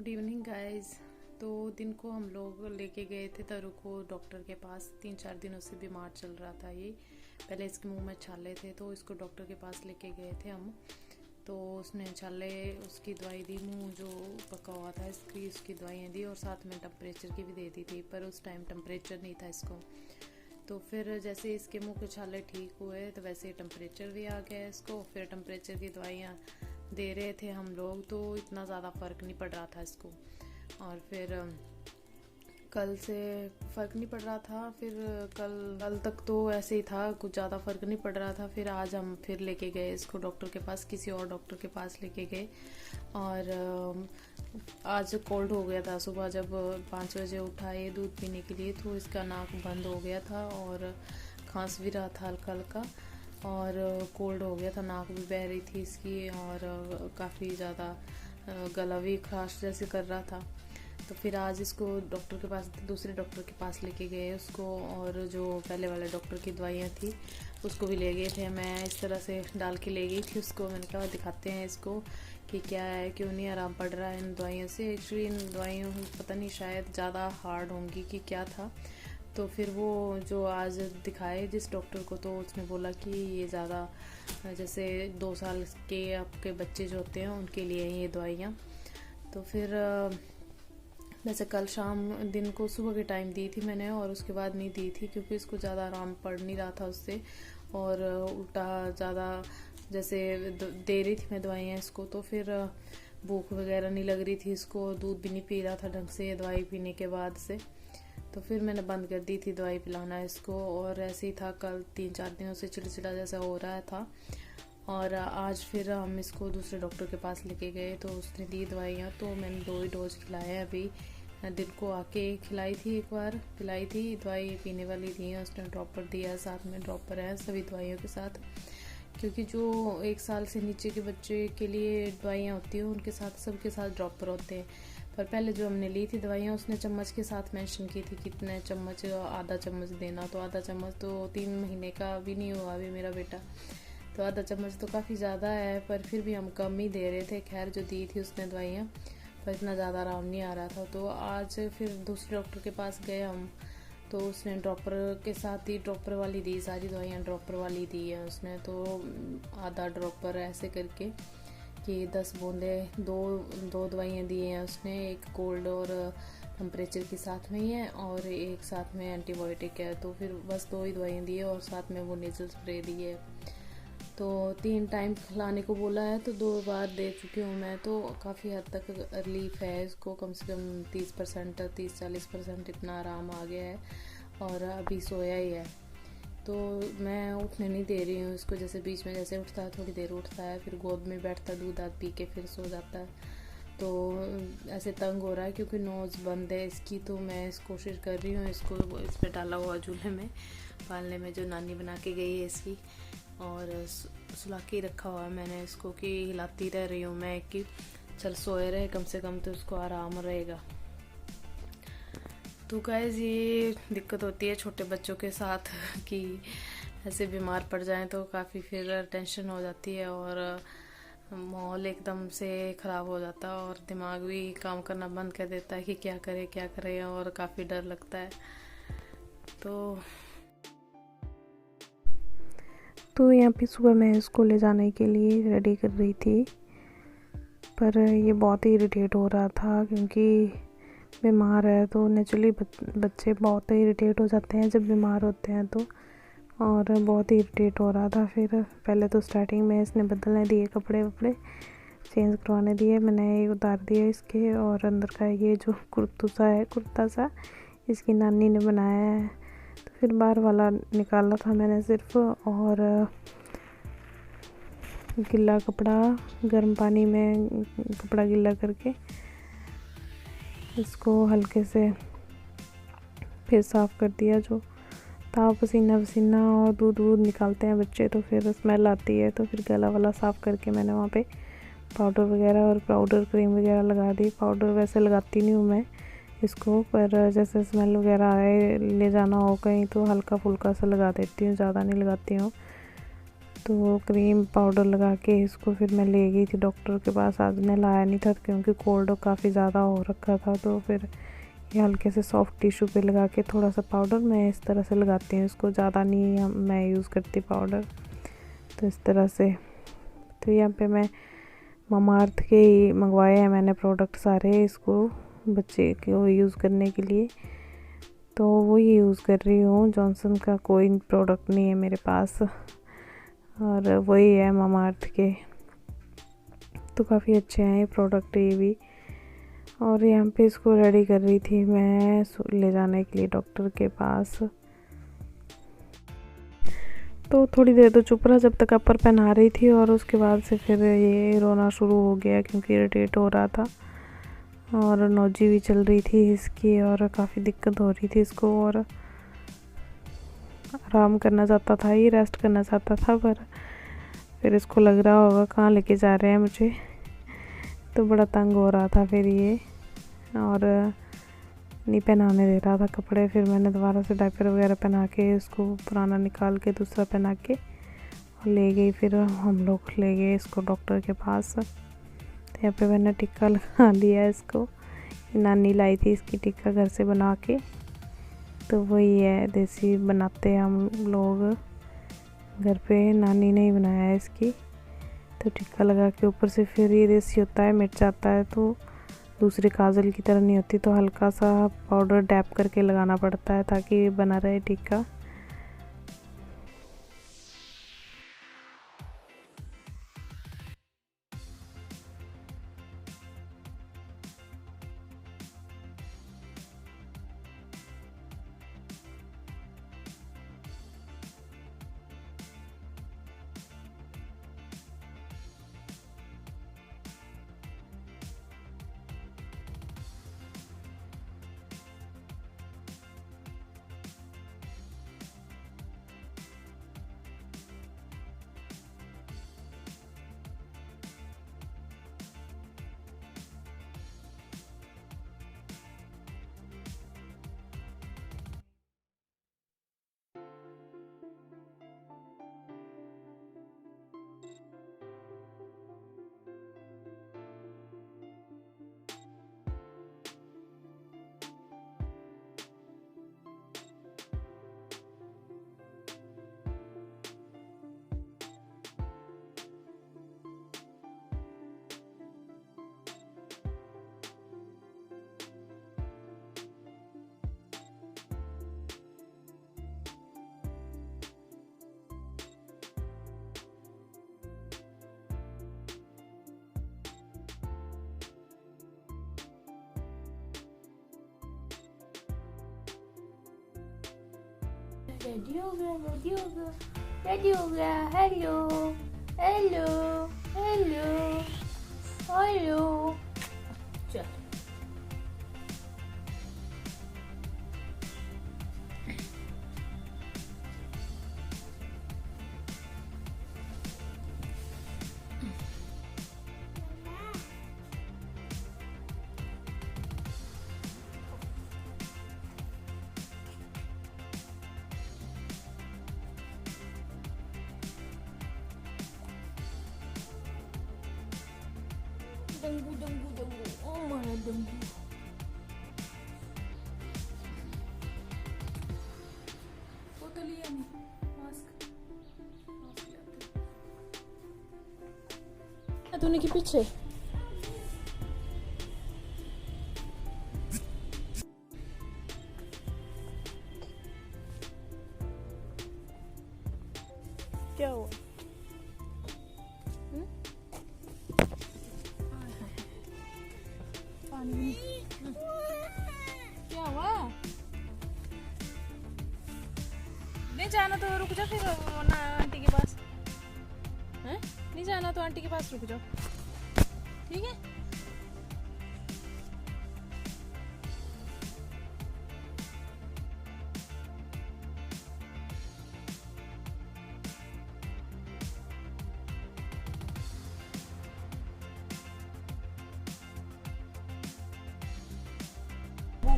Good evening guys. तो दिन को हम लोग लेके गए थे तरु को डॉक्टर के पास। 3-4 दिनों से बीमार चल रहा था ये। पहले इसके मुंह में छाले थे तो इसको डॉक्टर के पास लेके गए थे हम। तो उसने छाले उसकी दवाई दी, मुंह जो पका हुआ था इसकी उसकी दवाइयाँ दी और साथ में टेम्परेचर की भी दे दी थी, पर उस टाइम टेम्परेचर नहीं था इसको। तो फिर जैसे इसके मुंह के छाले ठीक हुए तो वैसे टेम्परेचर भी आ गया इसको। फिर टेम्परेचर की दवाइयाँ दे रहे थे हम लोग, तो इतना ज़्यादा फ़र्क नहीं पड़ रहा था इसको। और फिर कल से फ़र्क नहीं पड़ रहा था। फिर कल तक तो ऐसे ही था, कुछ ज़्यादा फ़र्क नहीं पड़ रहा था। फिर आज हम फिर लेके गए इसको डॉक्टर के पास, किसी और डॉक्टर के पास लेके गए। और आज कोल्ड हो गया था। सुबह जब 5 बजे उठा ये दूध पीने के लिए तो इसका नाक बंद हो गया था और खांस भी रहा था हल्का हल्का, और कोल्ड हो गया था, नाक भी बह रही थी इसकी और काफ़ी ज़्यादा गला भी खराश जैसे कर रहा था। तो फिर आज इसको डॉक्टर के पास, दूसरे डॉक्टर के पास लेके गए उसको, और जो पहले वाले डॉक्टर की दवाइयाँ थी उसको भी ले गए थे। मैं इस तरह से डाल के ले गई थी उसको। मैंने कहा दिखाते हैं इसको कि क्या है, क्यों नहीं आराम पड़ रहा है इन दवाइयों से। एक्चुअली इन दवाइयों पता नहीं शायद ज़्यादा हार्ड होंगी कि क्या था। तो फिर वो जो आज दिखाए जिस डॉक्टर को, तो उसने बोला कि ये ज़्यादा जैसे 2 साल के आपके बच्चे जो होते हैं उनके लिए ये दवाइयाँ। तो फिर वैसे कल शाम दिन को सुबह के टाइम दी थी मैंने और उसके बाद नहीं दी थी क्योंकि इसको ज़्यादा आराम पड़ नहीं रहा था उससे, और उल्टा ज़्यादा जैसे दे रही थी मैं दवाइयाँ इसको। तो फिर भूख वगैरह नहीं लग रही थी इसको, दूध भी नहीं पी रहा था ढंग से दवाई पीने के बाद से। तो फिर मैंने बंद कर दी थी दवाई पिलाना इसको। और ऐसे ही था, कल 3-4 दिनों से चिड़चिड़ा जैसा हो रहा था। और आज फिर हम इसको दूसरे डॉक्टर के पास लेके गए तो उसने दी दवाइयाँ। तो मैंने 2 ही डोज खिलाए हैं अभी। दिन को आके खिलाई थी, एक बार पिलाई थी, दवाई पीने वाली दी है उसने, ड्रॉपर दिया, साथ में ड्रॉपर है सभी दवाइयों के साथ। क्योंकि जो 1 साल से नीचे के बच्चे के लिए दवाइयाँ होती हैं उनके साथ सबके साथ ड्रॉपर होते हैं। पर पहले जो हमने ली थी दवाइयाँ उसने चम्मच के साथ मेंशन की थी कितने चम्मच, आधा चम्मच देना। तो आधा चम्मच तो 3 महीने का भी नहीं हुआ अभी मेरा बेटा, तो आधा चम्मच तो काफ़ी ज़्यादा है। पर फिर भी हम कम ही दे रहे थे। खैर जो दी थी उसने दवाइयाँ, पर इतना ज़्यादा आराम नहीं आ रहा था। तो आज फिर दूसरे डॉक्टर के पास गए हम, तो उसने ड्रॉपर के साथ ही ड्रॉपर वाली दी, सारी दवाइयाँ ड्रॉपर वाली दी है उसने। तो आधा ड्रॉपर ऐसे करके कि 10 बूंदे, दो दवाइयाँ दी हैं उसने, एक कोल्ड और टेम्परेचर के साथ में ही है और एक साथ में एंटीबायोटिक है। तो फिर बस 2 ही दवाइयाँ दी है और साथ में वो नेजल स्प्रे दी है। तो 3 टाइम खिलाने को बोला है, तो 2 बार दे चुकी हूँ मैं। तो काफ़ी हद तक रिलीफ है इसको, कम से कम 30%, 30-40% इतना आराम आ गया है और अभी सोया ही है। तो मैं उठने नहीं दे रही हूँ इसको, जैसे बीच में जैसे उठता है थोड़ी देर उठता है, फिर गोद में बैठता है, दूध दाद पी के फिर सो जाता है। तो ऐसे तंग हो रहा है क्योंकि नोज़ बंद है इसकी। तो मैं इस कोशिश कर रही हूँ इसको इस पर डाला हुआ झूले में पालने में, जो नानी बना के गई है इसकी, और सुला के रखा हुआ है मैंने इसको कि हिलाती रह रही हूँ मैं कि चल सोए रहे कम से कम, तो उसको आराम रहेगा। तो गाइस ये दिक्कत होती है छोटे बच्चों के साथ कि ऐसे बीमार पड़ जाएं तो काफ़ी फिर टेंशन हो जाती है और माहौल एकदम से ख़राब हो जाता है और दिमाग भी काम करना बंद कर देता है कि क्या करे, और काफ़ी डर लगता है। तो यहाँ पे सुबह मैं इसको ले जाने के लिए रेडी कर रही थी, पर ये बहुत ही इरिटेट हो रहा था क्योंकि बीमार है। तो नेचुरली बच्चे बहुत ही इरिटेट हो जाते हैं जब बीमार होते हैं तो, और बहुत ही इरिटेट हो रहा था। फिर पहले तो स्टार्टिंग में इसने बदलने दिए, कपड़े वपड़े चेंज करवाने दिए, मैंने ये उतार दिए इसके। और अंदर का ये जो कुर्ता सा इसकी नानी ने बनाया है, तो फिर बाहर वाला निकाला था मैंने सिर्फ। और गीला कपड़ा गर्म पानी में कपड़ा गीला करके इसको हल्के से फिर साफ़ कर दिया। जो था पसीना और दूध निकालते हैं बच्चे तो फिर स्मेल आती है, तो फिर गला वाला साफ़ करके मैंने वहाँ पे पाउडर वगैरह और पाउडर क्रीम वगैरह लगा दी। पाउडर वैसे लगाती नहीं हूँ मैं इसको, पर जैसे स्मेल वगैरह आए, ले जाना हो कहीं, तो हल्का फुल्का सा लगा देती हूँ, ज़्यादा नहीं लगाती हूँ। तो क्रीम पाउडर लगा के इसको फिर मैं ले गई थी डॉक्टर के पास। आज मैं लाया नहीं था क्योंकि कोल्ड काफ़ी ज़्यादा हो रखा था। तो फिर ये हल्के से सॉफ्ट टिश्यू पे लगा के थोड़ा सा पाउडर मैं इस तरह से लगाती हूँ इसको, ज़्यादा नहीं मैं यूज़ करती पाउडर। तो इस तरह से तो यहाँ पे मैं मामाअर्थ के ही मंगवाए हैं मैंने प्रोडक्ट सारे इसको बच्चे को यूज़ करने के लिए। तो वही यूज़ कर रही हूँ, जॉनसन का कोई प्रोडक्ट नहीं है मेरे पास और वही है मामाअर्थ के। तो काफ़ी अच्छे हैं ये प्रोडक्ट ये भी। और यहाँ पे इसको रेडी कर रही थी मैं ले जाने के लिए डॉक्टर के पास। तो थोड़ी देर तो चुप रहा जब तक अपर पहना रही थी और उसके बाद से फिर ये रोना शुरू हो गया क्योंकि इरिटेट हो रहा था और नोजी भी चल रही थी इसकी और काफ़ी दिक्कत हो रही थी इसको। और आराम करना चाहता था, ये रेस्ट करना चाहता था, पर फिर इसको लग रहा होगा कहाँ लेके जा रहे हैं मुझे। तो बड़ा तंग हो रहा था फिर ये और नहीं पहनाने दे रहा था कपड़े। फिर मैंने दोबारा से डायपर वगैरह पहना के इसको पुराना निकाल के दूसरा पहना के और ले गई। फिर हम लोग ले गए इसको डॉक्टर के पास। तो यहाँ पे मैंने टिक्का लगा लिया इसको, नानी लाई थी इसकी टिक्का घर से बना के। तो वही है देसी बनाते हैं हम लोग घर पे, नानी ने ही बनाया है इसकी। तो टिक्का लगा के ऊपर से फिर ये देसी होता है, मिट जाता है तो दूसरी काजल की तरह नहीं होती, तो हल्का सा पाउडर डैप करके लगाना पड़ता है ताकि बना रहे टिक्का। रेडी हो गया, रेडी हो गया, रेडी हो गया। Hello hello hello hello. चल denggu denggu denggu, oh mana denggu. Photo लिया नहीं, मास्क तूने के पीछे क्या हुआ? क्या हुआ? नहीं जाना तो रुक जा, फिर ना आंटी के पास हैं? नहीं जाना तो आंटी के पास रुक जाओ, ठीक है?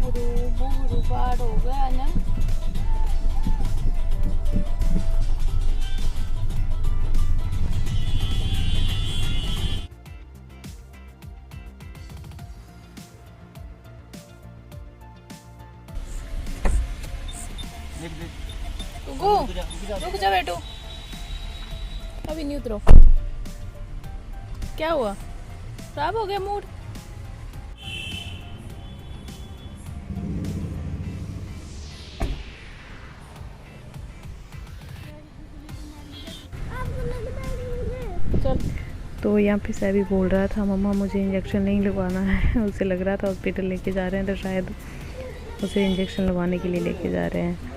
बुगरू पार हो गया ना। रुक जा बेटू, अभी नहीं उतरो। क्या हुआ, खराब हो गया मूड? चल। तो यहाँ पे सैबी बोल रहा था मम्मा मुझे इंजेक्शन नहीं लगवाना है। उसे लग रहा था हॉस्पिटल लेके जा रहे हैं, तो शायद उसे इंजेक्शन लगवाने के लिए लेके जा रहे हैं।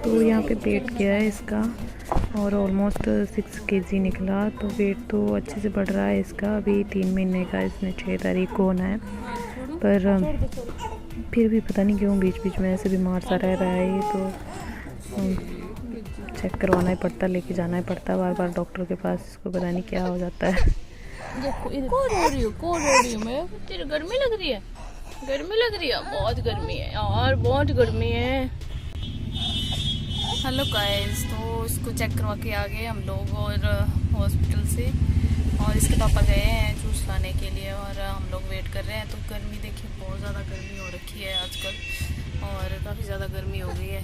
तो यहाँ पे वेट किया है इसका और ऑलमोस्ट 6 kg निकला। तो वेट तो अच्छे से बढ़ रहा है इसका। अभी 3 महीने का, इसने 6 तारीख को होना है, पर फिर भी पता नहीं क्यों बीच बीच में ऐसे बीमार सा रह रहा है ये। तो चेक करवाना ही पड़ता, लेके जाना ही पड़ता बार बार डॉक्टर के पास। इसको पता नहीं क्या हो जाता है। कौन हो रही हूँ मैं? तेरे गर्मी लग रही है? गर्मी लग रही है? बहुत गर्मी है यार, बहुत गर्मी है। हेलो गाइस, तो इसको चेक करवा के आ गए हम लोग और हॉस्पिटल से, और इसके पापा गए हैं जूस लाने के लिए और हम लोग वेट कर रहे हैं। तो गर्मी देखिए, बहुत ज़्यादा गर्मी हो रखी है आजकल, और काफ़ी ज़्यादा गर्मी हो गई है।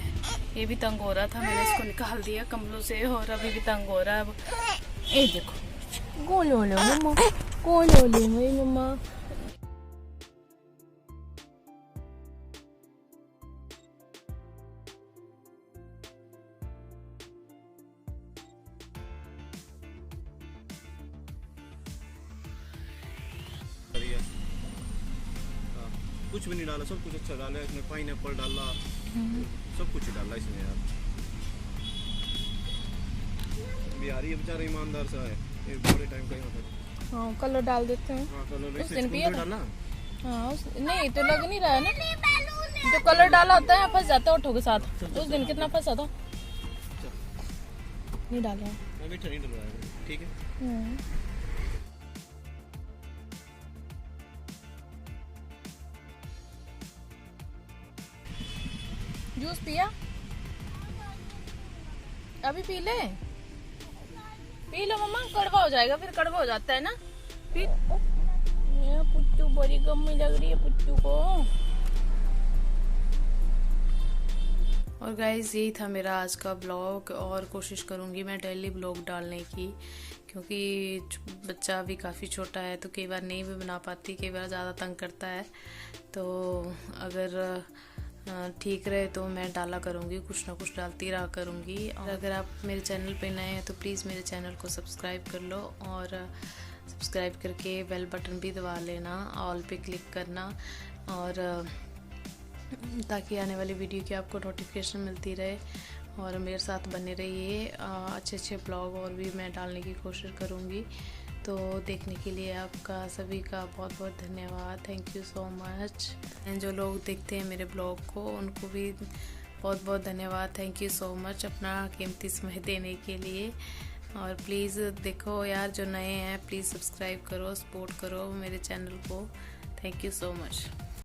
ये भी तंग हो रहा था, मैंने इसको निकाल दिया कमलों से, और अभी भी तंग हो रहा है। अब ये देखो, कौन हो ले मम्मा, कौन हो ले मेरी मम्मा। कुछ भी नहीं डाला, सब कुछ अच्छा डाला है इसमें। पाइनएप्पल डाला, सब कुछ डाला इसमें यार। बिहारी है बेचारा, ईमानदार सा है, ये बड़े टाइम का ही होता है। हाँ, कलर डाल देते हैं। हाँ, कलर उस दिन पिया था। डाला। हाँ, नहीं तो लग नहीं रहा है ना, जो कलर डाला होता है फंस जाता है ओठों के साथ। उस दिन कितना फंसा था। नहीं डाला, मैं मीठा नहीं डलवाया, ठीक है। जूस पिया? अभी पी ले, पी लो मम्मा, कड़वा हो जाएगा फिर। कड़वा हो जाता है ना फिर। ये पुट्टू बड़ी गर्मी लग रही है पुट्टू को। और गाइज यही था मेरा आज का ब्लॉग, और कोशिश करूँगी मैं डेली ब्लॉग डालने की, क्योंकि बच्चा भी काफ़ी छोटा है तो कई बार नहीं भी बना पाती, कई बार ज़्यादा तंग करता है। तो अगर ठीक रहे तो मैं डाला करूँगी, कुछ ना कुछ डालती रहा करूँगी। और अगर आप मेरे चैनल पे नए हैं तो प्लीज़ मेरे चैनल को सब्सक्राइब कर लो, और सब्सक्राइब करके बेल बटन भी दबा लेना, ऑल पे क्लिक करना, और ताकि आने वाली वीडियो की आपको नोटिफिकेशन मिलती रहे। और मेरे साथ बने रहिए, अच्छे अच्छे ब्लॉग और भी मैं डालने की कोशिश करूँगी। तो देखने के लिए आपका सभी का बहुत बहुत धन्यवाद, थैंक यू सो मच। जो लोग देखते हैं मेरे ब्लॉग को उनको भी बहुत बहुत धन्यवाद, थैंक यू सो मच अपना कीमती समय देने के लिए। और प्लीज़ देखो यार, जो नए हैं प्लीज़ सब्सक्राइब करो, सपोर्ट करो मेरे चैनल को। Thank you so much.